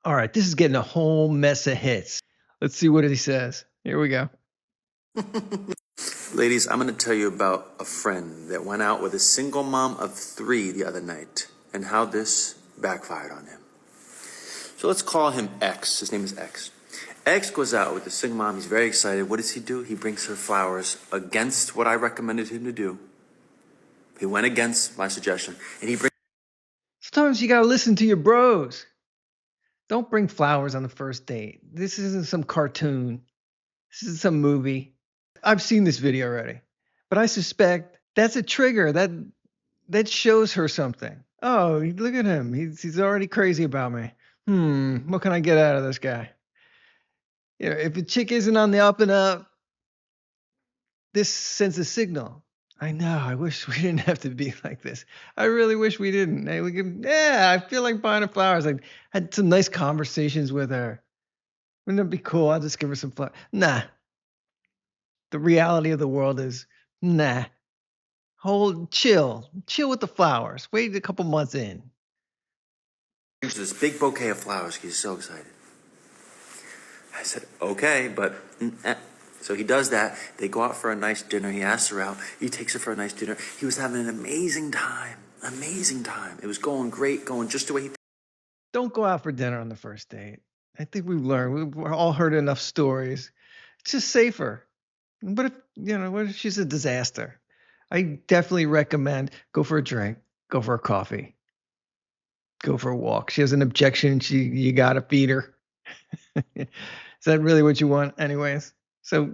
All right, this is getting a whole mess of hits. Let's see what he says. Here we go. Ladies, I'm going to tell you about a friend that went out with a single mom of 3 the other night and how this backfired on him. So let's call him X. His name is X. X goes out with the single mom. He's very excited. What does he do? He brings her flowers against what I recommended him to do. He went against my suggestion, and he brings. Sometimes you got to listen to your bros. Don't bring flowers on the first date. This isn't some cartoon. This is some movie. I've seen this video already, but I suspect that's a trigger that shows her something. Oh, look at him. He's already crazy about me. What can I get out of this guy? You know, if a chick isn't on the up and up, this sends a signal. I know. I wish we didn't have to be like this. I really wish we didn't. Hey, I feel like buying her flowers. I had some nice conversations with her. Wouldn't it be cool? I'll just give her some flowers. Nah. The reality of the world is, nah. Chill with the flowers. Wait a couple months in. This big bouquet of flowers. He's so excited. I said, okay, but. So he does that. They go out for a nice dinner. He asks her out. He takes her for a nice dinner. He was having an amazing time. Amazing time. It was going great, going just the way he. Don't go out for dinner on the first date. I think we've learned. We've all heard enough stories. It's just safer. But what if she's a disaster? I definitely recommend go for a drink, go for a coffee, go for a walk. She has an objection. You gotta feed her. Is that really what you want, anyways? So,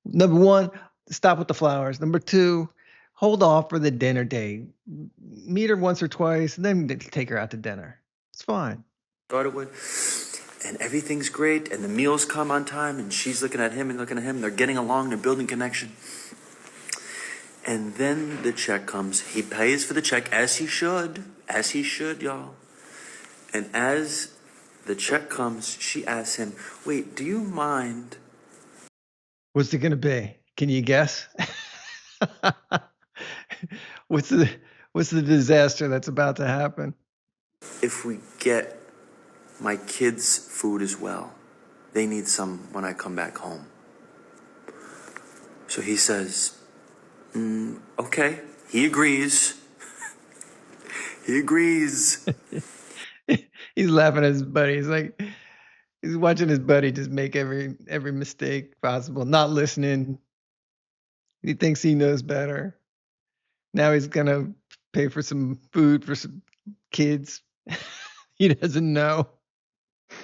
number one, stop with the flowers. Number two, hold off for the dinner date. Meet her once or twice, and then take her out to dinner. It's fine. Started with, and everything's great, and the meals come on time, and she's looking at him and looking at him. They're getting along. They're building connection. And then the check comes. He pays for the check as he should, y'all. And as the check comes, she asks him, "Wait, do you mind?" What's it gonna be? Can you guess? What's the disaster that's about to happen? If we get my kids food as well, they need some when I come back home. So he says, okay. He agrees. He agrees. He's laughing at his buddy. He's watching his buddy just make every mistake possible, not listening. He thinks he knows better. Now he's gonna pay for some food for some kids. He doesn't know.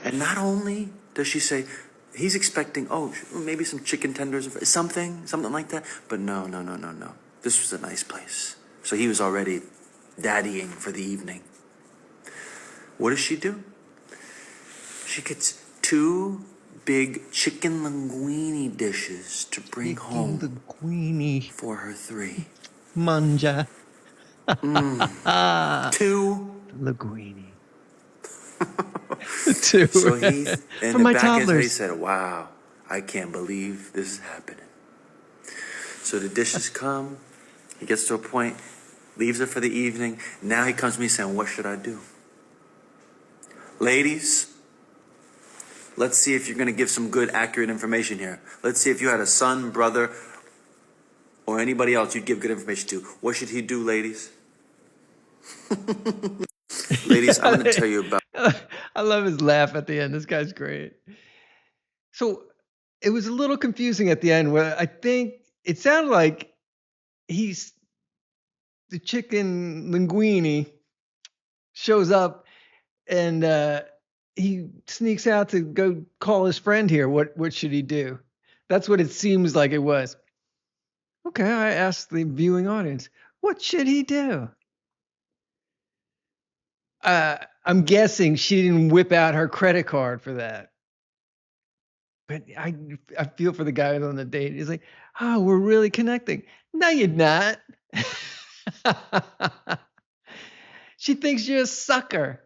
And not only does she say, he's expecting, maybe some chicken tenders or something like that. But no. This was a nice place. So he was already daddying for the evening. What does she do? She gets 2 big chicken linguine dishes to bring home linguine for her 3. Manja. 2 linguine. 2. So he, in for the my back of his head, toddlers. he said, wow, I can't believe this is happening. So the dishes come. He gets to a point, leaves her for the evening. Now he comes to me saying, what should I do? Ladies, let's see if you're going to give some good, accurate information here. Let's see if you had a son, brother, or anybody else you'd give good information to. What should he do, ladies? Ladies, I'm going to tell you about. I love his laugh at the end. This guy's great. So it was a little confusing at the end where I think it sounded like the chicken linguine shows up and he sneaks out to go call his friend here. What should he do? That's what it seems like it was. Okay, I asked the viewing audience, what should he do? I'm guessing she didn't whip out her credit card for that. But I feel for the guy on the date. He's like, oh, we're really connecting. No, you're not. She thinks you're a sucker.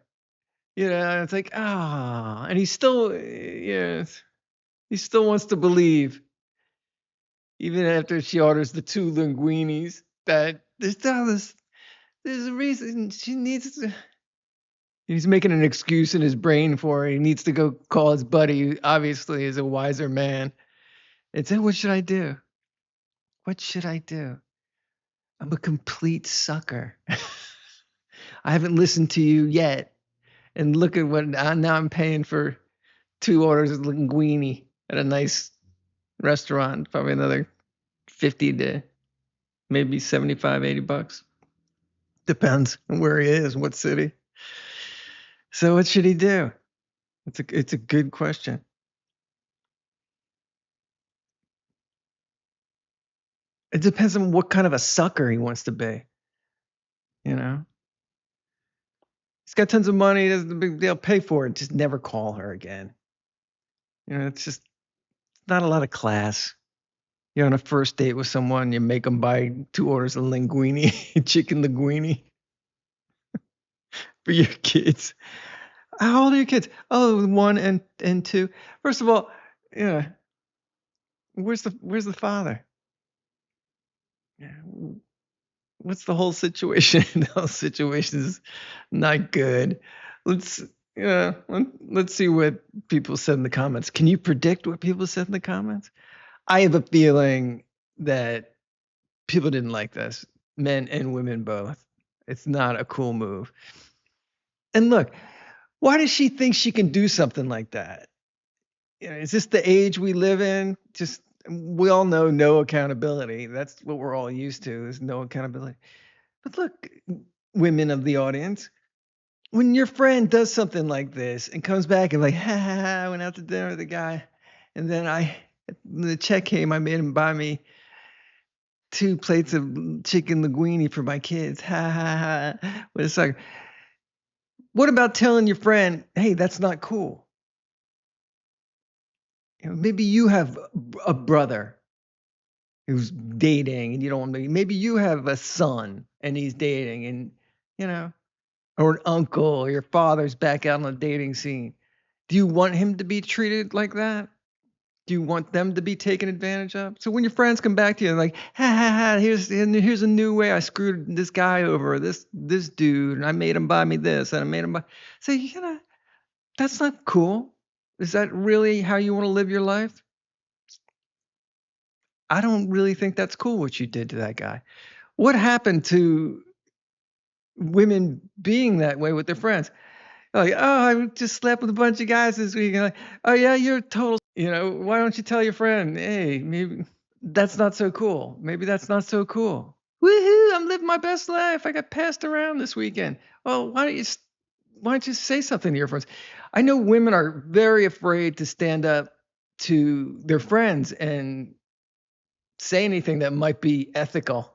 It's like, and he still wants to believe, even after she orders the 2 linguinis, that there's a reason she needs to. He's making an excuse in his brain for it. He needs to go call his buddy, who obviously is a wiser man, and say, "What should I do? What should I do? I'm a complete sucker. I haven't listened to you yet. And look at what now I'm paying for 2 orders of linguine at a nice restaurant, probably another 50 to maybe 75, $80. Depends on where he is, what city. So what should he do? It's a good question. It depends on what kind of a sucker he wants to be. You know, he's got tons of money. Doesn't a big deal. Pay for it. Just never call her again. You know, it's just not a lot of class. You're on a first date with someone. You make them buy 2 orders of linguine, chicken linguine for your kids. How old are your kids? Oh, 1 and 2. First of all, yeah, where's the father? Yeah, what's the whole situation? The whole situation is not good. Let's let's see what people said in the comments. Can you predict what people said in the comments? I have a feeling that people didn't like this, men and women both. It's not a cool move. And look, why does she think she can do something like that? You know, is this the age we live in? Just we all know no accountability. That's what we're all used to is no accountability. But look, women of the audience, when your friend does something like this and comes back and like, ha ha ha, I went out to dinner with a guy, and then the check came, I made him buy me 2 plates of chicken linguine for my kids. Ha ha ha. What a sucker. What about telling your friend, hey, that's not cool? You know, maybe you have a brother who's dating and you don't want to, maybe you have a son and he's dating and, you know, or an uncle or your father's back out on the dating scene. Do you want him to be treated like that? Do you want them to be taken advantage of? So when your friends come back to you and like, ha ha ha, here's a new way I screwed this guy over, this dude, and I made him buy me this, and I made him buy. Say, you know, that's not cool. Is that really how you want to live your life? I don't really think that's cool what you did to that guy. What happened to women being that way with their friends? Like, oh, I just slept with a bunch of guys this week. And like, oh yeah, you're a total. You know, why don't you tell your friend, hey, maybe that's not so cool. Maybe that's not so cool. Woohoo! I'm living my best life. I got passed around this weekend. Well, why don't you say something to your friends? I know women are very afraid to stand up to their friends and say anything that might be ethical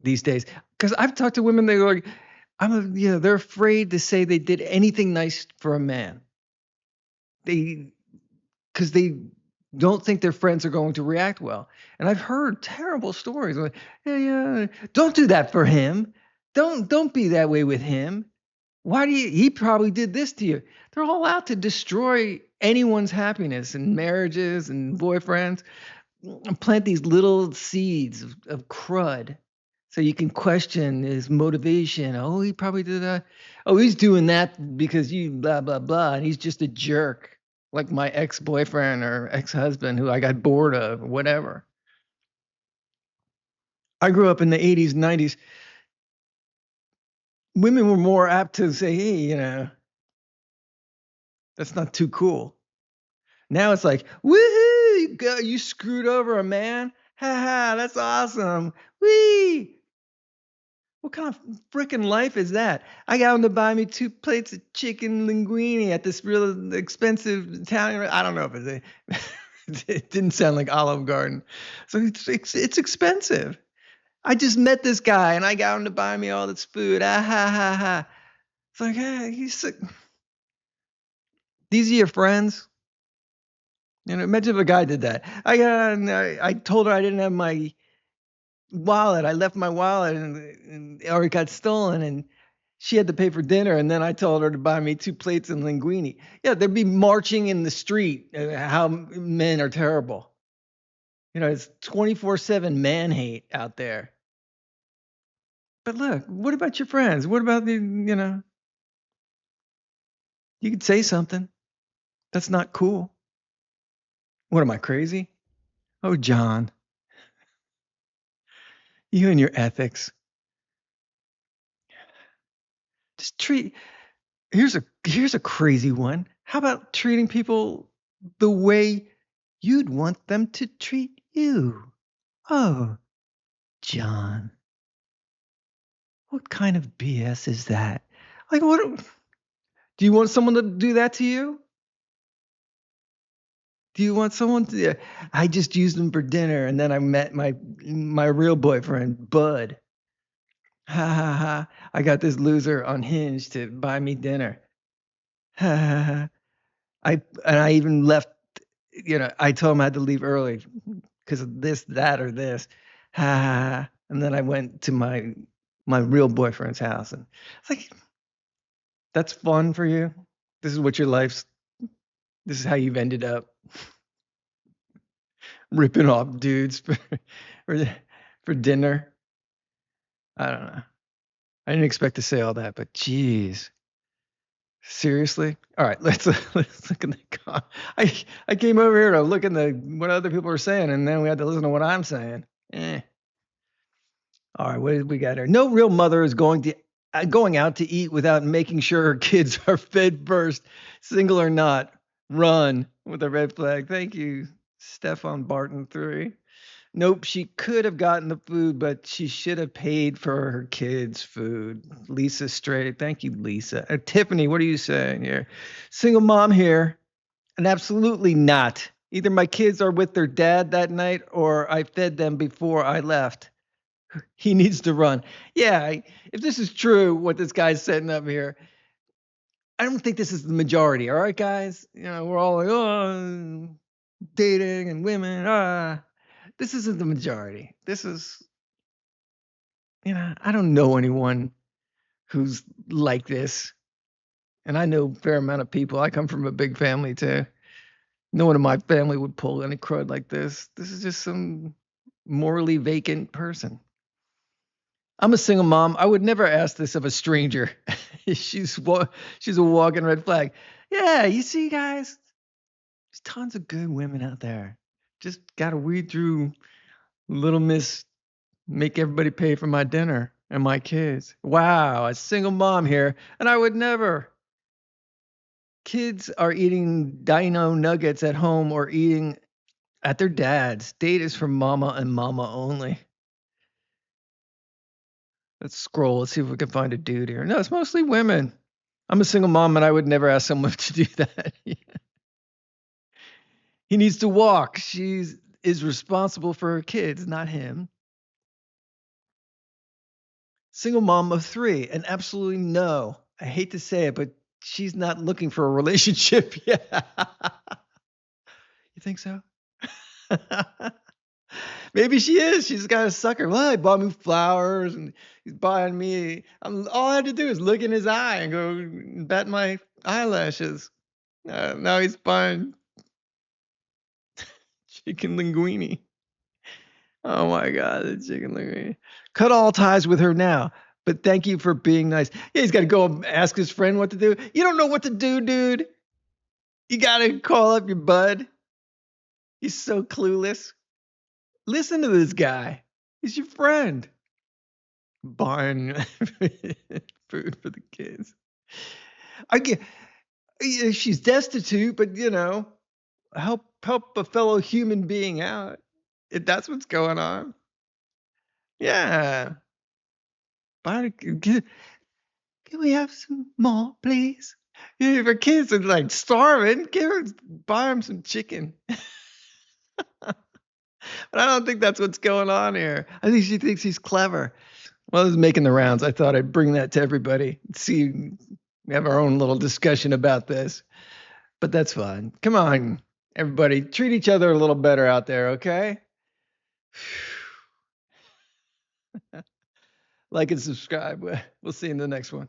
these days. Because I've talked to women, they're like, they're afraid to say they did anything nice for a man. Because they don't think their friends are going to react well. And I've heard terrible stories. Like, yeah, don't do that for him. Don't be that way with him. He probably did this to you. They're all out to destroy anyone's happiness and marriages and boyfriends. Plant these little seeds of crud so you can question his motivation. Oh, he probably did that. Oh, he's doing that because you blah, blah, blah. And he's just a jerk, like my ex-boyfriend or ex-husband who I got bored of or whatever. I grew up in the 80s, 90s. Women were more apt to say, hey, you know, that's not too cool. Now it's like, woohoo, you screwed over a man. Ha ha, that's awesome. Whee! What kind of freaking life is that? I got him to buy me 2 plates of chicken linguine at this real expensive Italian. I don't know if it didn't sound like Olive Garden. So it's expensive. I just met this guy and I got him to buy me all this food. Ah ha ha ha. It's like, hey, these are your friends. You know, imagine if a guy did that. I told her I didn't have my wallet. I left my wallet or it got stolen and she had to pay for dinner. And then I told her to buy me 2 plates of linguine. Yeah, they'd be marching in the street. How men are terrible. You know, it's 24/7 man hate out there. But look, what about your friends? What about the, you know, You could say something. That's not cool. What am I, crazy? Oh, John, you and your ethics. Just treat. Here's a crazy one. How about treating people the way you'd want them to treat you? Oh, John, what kind of BS is that? Like, what? Do you want someone to do that to you? Do you want someone to? I just used them for dinner, and then I met my real boyfriend, Bud. Ha ha ha! I got this loser on Hinge to buy me dinner. Ha ha ha! I even left. I told him I had to leave early because of this, that, or this. Ha ha ha! And then I went to my real boyfriend's house, and it's like, that's fun for you. This is what your life's. This is how you've ended up ripping off dudes for, for dinner. I don't know. I didn't expect to say all that, but geez. Seriously? All right, let's look at the I came over here to look at what other people are saying, and then we had to listen to what I'm saying. All right, what did we got here? No real mother is going out to eat without making sure her kids are fed first, single or not. Run with a red flag. Thank you, Stefan Barton 3. Nope, she could have gotten the food, but she should have paid for her kids' food. Lisa Straight. Thank you, Lisa. Tiffany, what are you saying here? Single mom here. And absolutely not. Either my kids are with their dad that night or I fed them before I left. He needs to run. Yeah, if this is true, what this guy's setting up here, I don't think this is the majority. All right, guys? We're all like, oh, dating and women. This isn't the majority. This is, I don't know anyone who's like this. And I know a fair amount of people. I come from a big family too. No one in my family would pull any crud like this. This is just some morally vacant person. I'm a single mom. I would never ask this of a stranger. she's a walking red flag. Yeah, you see, guys, there's tons of good women out there. Just got to weed through Little Miss, make everybody pay for my dinner and my kids. Wow, a single mom here, and I would never. Kids are eating dino nuggets at home or eating at their dad's. Date is for mama and mama only. Let's scroll. Let's see if we can find a dude here. No, it's mostly women. I'm a single mom and I would never ask someone to do that. He needs to walk. She is responsible for her kids, not him. Single mom of 3, and absolutely no. I hate to say it, but she's not looking for a relationship yet. You think so? Maybe she is. She's got a sucker. Well, he bought me flowers and he's buying me. All I had to do is look in his eye and go bat my eyelashes. Now he's buying chicken linguine. Oh my God, the chicken linguine. Cut all ties with her now. But thank you for being nice. Yeah, he's got to go ask his friend what to do. You don't know what to do, dude. You got to call up your bud. He's so clueless. Listen to this guy. He's your friend. Buying food for the kids. She's destitute, but help a fellow human being out. If that's what's going on. Yeah. Can we have some more, please? If her kids are like starving, buy them some chicken. But I don't think that's what's going on here. I think she thinks he's clever. Well, this is making the rounds. I thought I'd bring that to everybody. See, we have our own little discussion about this. But that's fine. Come on, everybody. Treat each other a little better out there, okay? Like and subscribe. We'll see you in the next one.